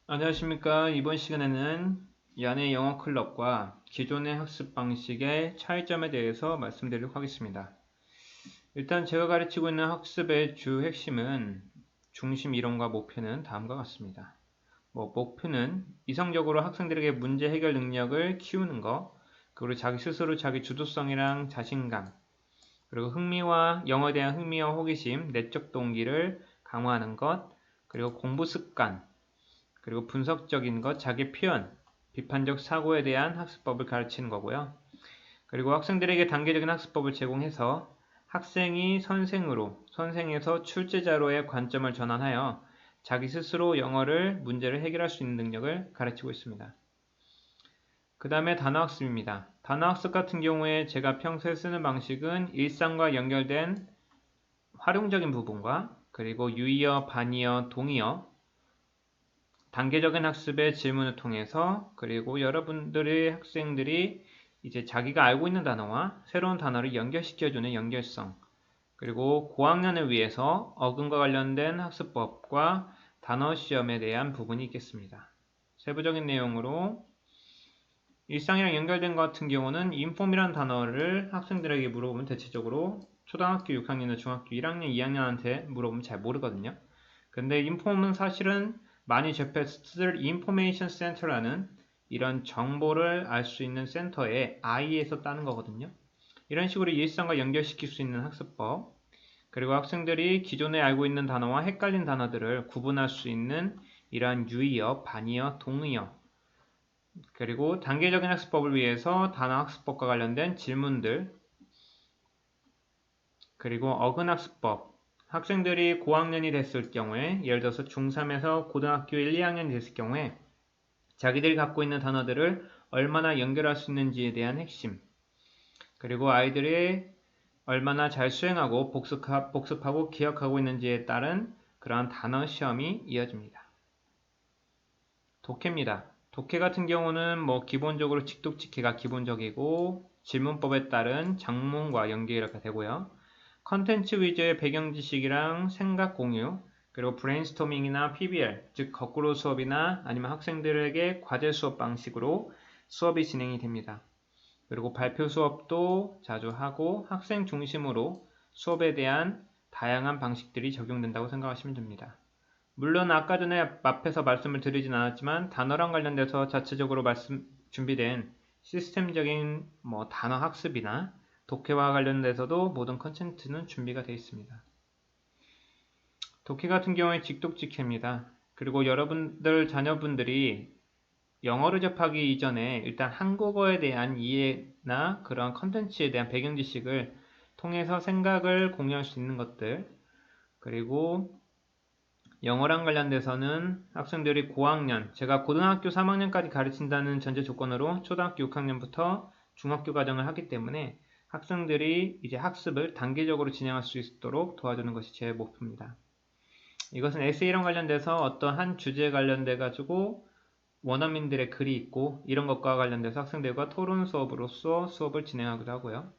안녕하십니까. 이번 시간에는 야내 영어 클럽과 기존의 학습 방식의 차이점에 대해서 말씀드리도록 하겠습니다. 일단 제가 가르치고 있는 학습의 주 핵심은 중심 이론과 목표는 다음과 같습니다. 목표는 이성적으로 학생들에게 문제 해결 능력을 키우는 것, 그리고 자기 스스로 자기 주도성이랑 자신감, 그리고 영어에 대한 흥미와 호기심, 내적 동기를 강화하는 것, 그리고 공부 습관, 그리고 분석적인 것, 자기 표현, 비판적 사고에 대한 학습법을 가르치는 거고요. 그리고 학생들에게 단계적인 학습법을 제공해서 학생이 선생에서 출제자로의 관점을 전환하여 자기 스스로 문제를 해결할 수 있는 능력을 가르치고 있습니다. 그 다음에 단어학습입니다. 단어학습 같은 경우에 제가 평소에 쓰는 방식은 일상과 연결된 활용적인 부분과 그리고 유의어, 반의어, 동의어, 단계적인 학습의 질문을 통해서 그리고 학생들이 이제 자기가 알고 있는 단어와 새로운 단어를 연결시켜주는 연결성, 그리고 고학년을 위해서 어근과 관련된 학습법과 단어 시험에 대한 부분이 있겠습니다. 세부적인 내용으로 일상이랑 연결된 것 같은 경우는 인폼이라는 단어를 학생들에게 물어보면 대체적으로 초등학교 6학년이나 중학교 1학년, 2학년한테 물어보면 잘 모르거든요. 근데 인폼은 사실은 많이 접했을 인포메이션 센터라는 이런 정보를 알 수 있는 센터에 I에서 따는 거거든요. 이런 식으로 일상과 연결시킬 수 있는 학습법, 그리고 학생들이 기존에 알고 있는 단어와 헷갈린 단어들을 구분할 수 있는 이러한 유의어, 반의어, 동의어, 그리고 단계적인 학습법을 위해서 단어 학습법과 관련된 질문들, 그리고 어근학습법, 학생들이 고학년이 됐을 경우에 예를 들어서 중3에서 고등학교 1, 2학년이 됐을 경우에 자기들이 갖고 있는 단어들을 얼마나 연결할 수 있는지에 대한 핵심, 그리고 아이들이 얼마나 잘 수행하고 복습하고 기억하고 있는지에 따른 그러한 단어 시험이 이어집니다. 독해입니다. 독해 같은 경우는 기본적으로 직독직해가 기본적이고 질문법에 따른 작문과 연계가 되고요. 컨텐츠 위주의 배경 지식이랑 생각 공유, 그리고 브레인스토밍이나 PBL, 즉 거꾸로 수업이나 아니면 학생들에게 과제 수업 방식으로 수업이 진행이 됩니다. 그리고 발표 수업도 자주 하고 학생 중심으로 수업에 대한 다양한 방식들이 적용된다고 생각하시면 됩니다. 물론 아까 전에 앞에서 말씀을 드리진 않았지만 단어랑 관련돼서 자체적으로 준비된 시스템적인 단어 학습이나 독해와 관련돼서도 모든 컨텐츠는 준비가 되어 있습니다. 독해 같은 경우에 직독직해입니다. 그리고 자녀분들이 영어를 접하기 이전에 일단 한국어에 대한 이해나 그런 컨텐츠에 대한 배경 지식을 통해서 생각을 공유할 수 있는 것들, 그리고 영어랑 관련돼서는 학생들이 고학년, 제가 고등학교 3학년까지 가르친다는 전제 조건으로 초등학교 6학년부터 중학교 과정을 하기 때문에 학생들이 이제 학습을 단계적으로 진행할 수 있도록 도와주는 것이 제 목표입니다. 이것은 에세이랑 관련돼서 어떤 한 주제에 관련돼 가지고 원어민들의 글이 있고 이런 것과 관련돼서 학생들과 토론 수업으로서 수업을 진행하기도 하고요.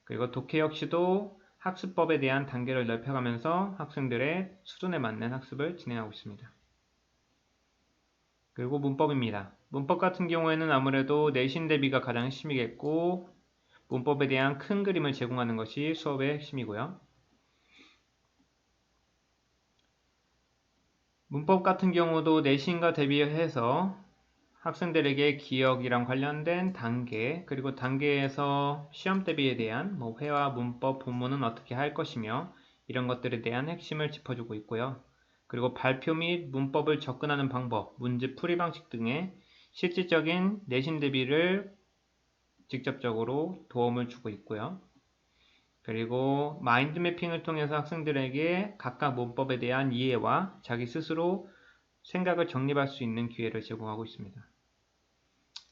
그리고 독해 역시도 학습법에 대한 단계를 넓혀가면서 학생들의 수준에 맞는 학습을 진행하고 있습니다. 그리고 문법입니다. 문법 같은 경우에는 아무래도 내신 대비가 가장 핵심이겠고 문법에 대한 큰 그림을 제공하는 것이 수업의 핵심이고요. 문법 같은 경우도 내신과 대비해서 학생들에게 기억이랑 관련된 단계, 그리고 단계에서 시험 대비에 대한 회화, 문법, 본문은 어떻게 할 것이며 이런 것들에 대한 핵심을 짚어주고 있고요. 그리고 발표 및 문법을 접근하는 방법, 문제 풀이 방식 등의 실질적인 내신 대비를 직접적으로 도움을 주고 있고요. 그리고 마인드 매핑을 통해서 학생들에게 각각 문법에 대한 이해와 자기 스스로 생각을 정립할 수 있는 기회를 제공하고 있습니다.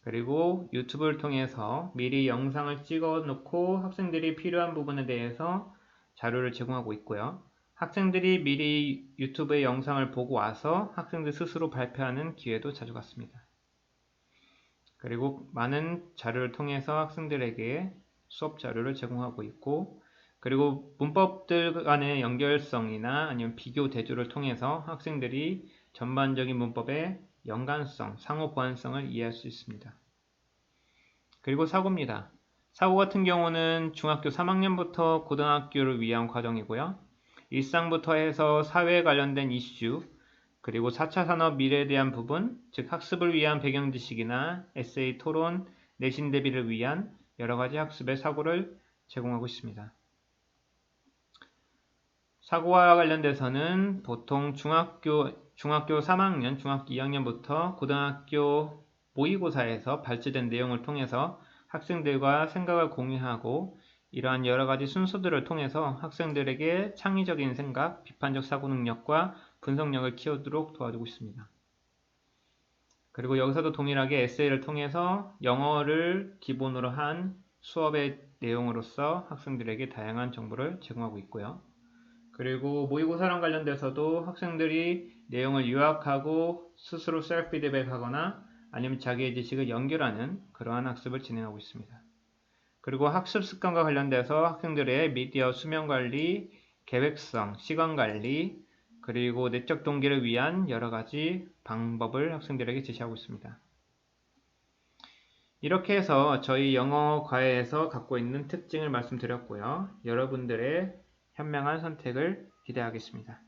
그리고 유튜브를 통해서 미리 영상을 찍어 놓고 학생들이 필요한 부분에 대해서 자료를 제공하고 있고요. 학생들이 미리 유튜브의 영상을 보고 와서 학생들 스스로 발표하는 기회도 자주 갖습니다. 그리고 많은 자료를 통해서 학생들에게 수업 자료를 제공하고 있고, 그리고 문법들 간의 연결성이나 아니면 비교 대조를 통해서 학생들이 전반적인 문법의 연관성, 상호 보완성을 이해할 수 있습니다. 그리고 사고입니다. 사고 같은 경우는 중학교 3학년부터 고등학교를 위한 과정이고요. 일상부터 해서 사회에 관련된 이슈, 그리고 4차 산업 미래에 대한 부분, 즉 학습을 위한 배경 지식이나 에세이 토론, 내신 대비를 위한 여러 가지 학습의 사고를 제공하고 있습니다. 사고와 관련돼서는 보통 중학교 3학년, 중학교 2학년부터 고등학교 모의고사에서 발제된 내용을 통해서 학생들과 생각을 공유하고 이러한 여러 가지 순서들을 통해서 학생들에게 창의적인 생각, 비판적 사고 능력과 분석력을 키우도록 도와주고 있습니다. 그리고 여기서도 동일하게 에세이를 통해서 영어를 기본으로 한 수업의 내용으로서 학생들에게 다양한 정보를 제공하고 있고요. 그리고 모의고사랑 관련돼서도 학생들이 내용을 요약하고 스스로 셀프 피드백하거나 아니면 자기의 지식을 연결하는 그러한 학습을 진행하고 있습니다. 그리고 학습 습관과 관련돼서 학생들의 미디어 수면 관리, 계획성, 시간 관리, 그리고 내적 동기를 위한 여러 가지 방법을 학생들에게 제시하고 있습니다. 이렇게 해서 저희 영어 과외에서 갖고 있는 특징을 말씀드렸고요. 여러분들의 현명한 선택을 기대하겠습니다.